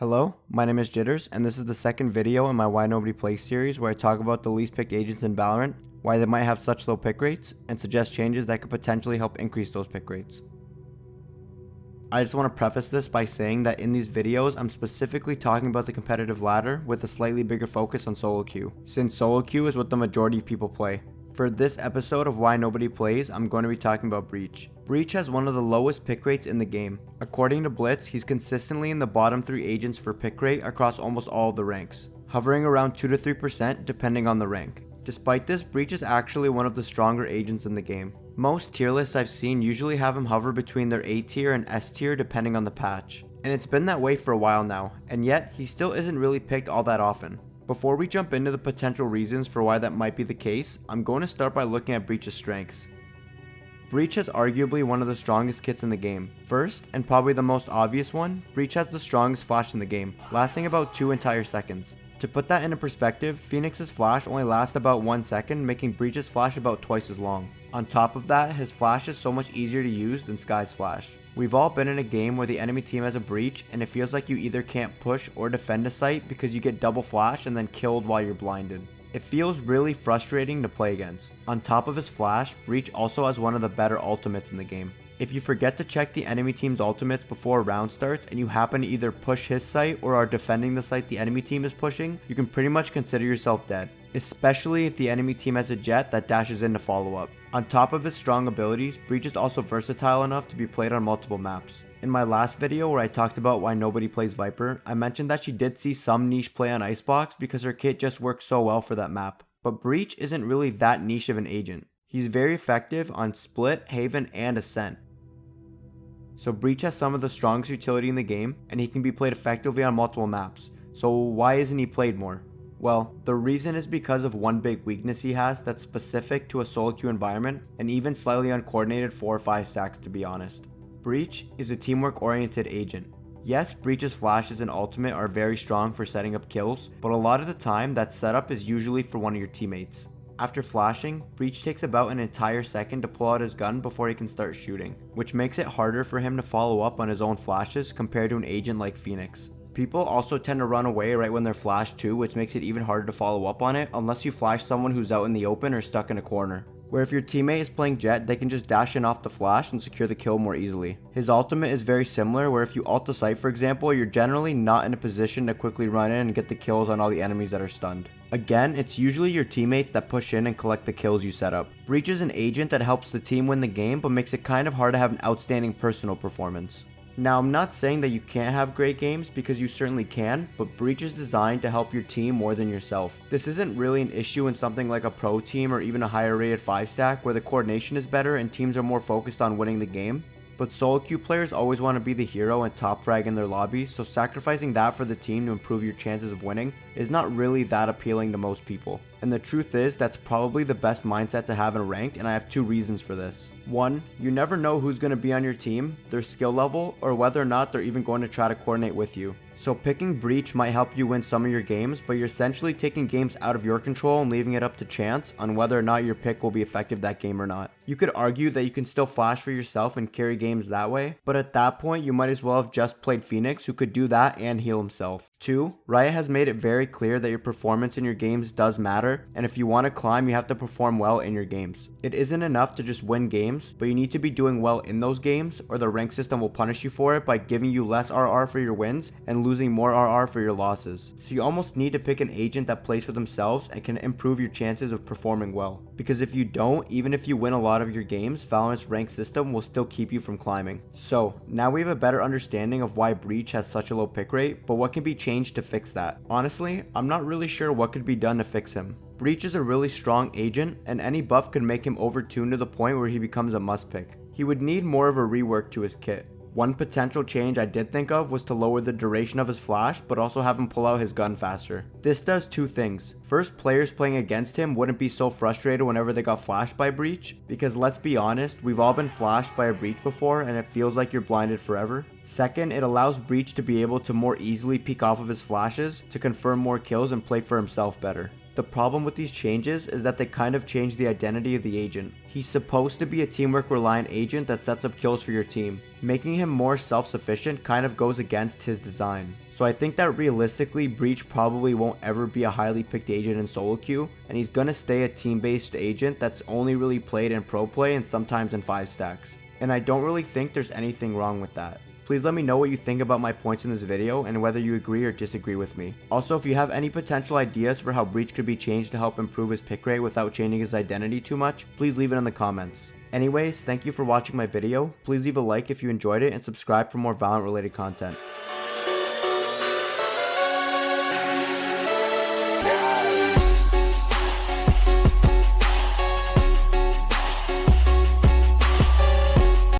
Hello, my name is Jitters, and this is the second video in my Why Nobody Plays series where I talk about the least picked agents in Valorant, why they might have such low pick rates, and suggest changes that could potentially help increase those pick rates. I just want to preface this by saying that in these videos, I'm specifically talking about the competitive ladder with a slightly bigger focus on solo queue, since solo queue is what the majority of people play. For this episode of Why Nobody Plays, I'm going to be talking about Breach. Breach has one of the lowest pick rates in the game. According to Blitz, he's consistently in the bottom 3 agents for pick rate across almost all of the ranks, hovering around 2 to 3% depending on the rank. Despite this, Breach is actually one of the stronger agents in the game. Most tier lists I've seen usually have him hover between their A tier and S tier depending on the patch. And it's been that way for a while now, and yet he still isn't really picked all that often. Before we jump into the potential reasons for why that might be the case, I'm going to start by looking at Breach's strengths. Breach has arguably one of the strongest kits in the game. First, and probably the most obvious one, Breach has the strongest flash in the game, lasting about 2 entire seconds. To put that into perspective, Phoenix's flash only lasts about 1 second, making Breach's flash about twice as long. On top of that, his flash is so much easier to use than Skye's flash. We've all been in a game where the enemy team has a breach and it feels like you either can't push or defend a site because you get double flash and then killed while you're blinded. It feels really frustrating to play against. On top of his flash, Breach also has one of the better ultimates in the game. If you forget to check the enemy team's ultimates before a round starts and you happen to either push his site or are defending the site the enemy team is pushing, you can pretty much consider yourself dead, especially if the enemy team has a jet that dashes in to follow up. On top of his strong abilities, Breach is also versatile enough to be played on multiple maps. In my last video where I talked about why nobody plays Viper, I mentioned that she did see some niche play on Icebox because her kit just works so well for that map. But Breach isn't really that niche of an agent. He's very effective on Split, Haven, and Ascent. So Breach has some of the strongest utility in the game, and he can be played effectively on multiple maps. So why isn't he played more? Well, the reason is because of one big weakness he has that's specific to a solo queue environment, and even slightly uncoordinated 4 or 5 stacks to be honest. Breach is a teamwork oriented agent. Yes, Breach's flashes and ultimate are very strong for setting up kills, but a lot of the time that setup is usually for one of your teammates. After flashing, Breach takes about an entire second to pull out his gun before he can start shooting, which makes it harder for him to follow up on his own flashes compared to an agent like Phoenix. People also tend to run away right when they're flashed too, which makes it even harder to follow up on it unless you flash someone who's out in the open or stuck in a corner. Where if your teammate is playing Jet, they can just dash in off the flash and secure the kill more easily. His ultimate is very similar, where if you ult the site for example, you're generally not in a position to quickly run in and get the kills on all the enemies that are stunned. Again, it's usually your teammates that push in and collect the kills you set up. Breach is an agent that helps the team win the game, but makes it kind of hard to have an outstanding personal performance. Now, I'm not saying that you can't have great games, because you certainly can, but Breach is designed to help your team more than yourself. This isn't really an issue in something like a pro team or even a higher rated 5 stack where the coordination is better and teams are more focused on winning the game. But solo queue players always want to be the hero and top frag in their lobbies, so sacrificing that for the team to improve your chances of winning is not really that appealing to most people. And the truth is, that's probably the best mindset to have in ranked, and I have 2 reasons for this. 1, you never know who's going to be on your team, their skill level, or whether or not they're even going to try to coordinate with you. So picking Breach might help you win some of your games, but you're essentially taking games out of your control and leaving it up to chance on whether or not your pick will be effective that game or not. You could argue that you can still flash for yourself and carry games that way, but at that point you might as well have just played Phoenix, who could do that and heal himself. 2, Riot has made it very clear that your performance in your games does matter, and if you want to climb, you have to perform well in your games. It isn't enough to just win games, but you need to be doing well in those games, or the rank system will punish you for it by giving you less RR for your wins and losing more RR for your losses. So you almost need to pick an agent that plays for themselves and can improve your chances of performing well. Because if you don't, even if you win a lot of your games, Valorant's rank system will still keep you from climbing. So now we have a better understanding of why Breach has such a low pick rate, but what can be changed to fix that? Honestly, I'm not really sure what could be done to fix him. Breach is a really strong agent, and any buff could make him overtuned to the point where he becomes a must pick. He would need more of a rework to his kit. One potential change I did think of was to lower the duration of his flash, but also have him pull out his gun faster. This does 2 things. First, players playing against him wouldn't be so frustrated whenever they got flashed by Breach, because let's be honest, we've all been flashed by a Breach before and it feels like you're blinded forever. Second, it allows Breach to be able to more easily peek off of his flashes to confirm more kills and play for himself better. The problem with these changes is that they kind of change the identity of the agent. He's supposed to be a teamwork reliant agent that sets up kills for your team. Making him more self-sufficient kind of goes against his design. So I think that realistically, Breach probably won't ever be a highly picked agent in solo queue, and he's gonna stay a team-based agent that's only really played in pro play and sometimes in 5 stacks. And I don't really think there's anything wrong with that. Please let me know what you think about my points in this video and whether you agree or disagree with me. Also, if you have any potential ideas for how Breach could be changed to help improve his pick rate without changing his identity too much, please leave it in the comments. Anyways, thank you for watching my video. Please leave a like if you enjoyed it and subscribe for more Valorant related content.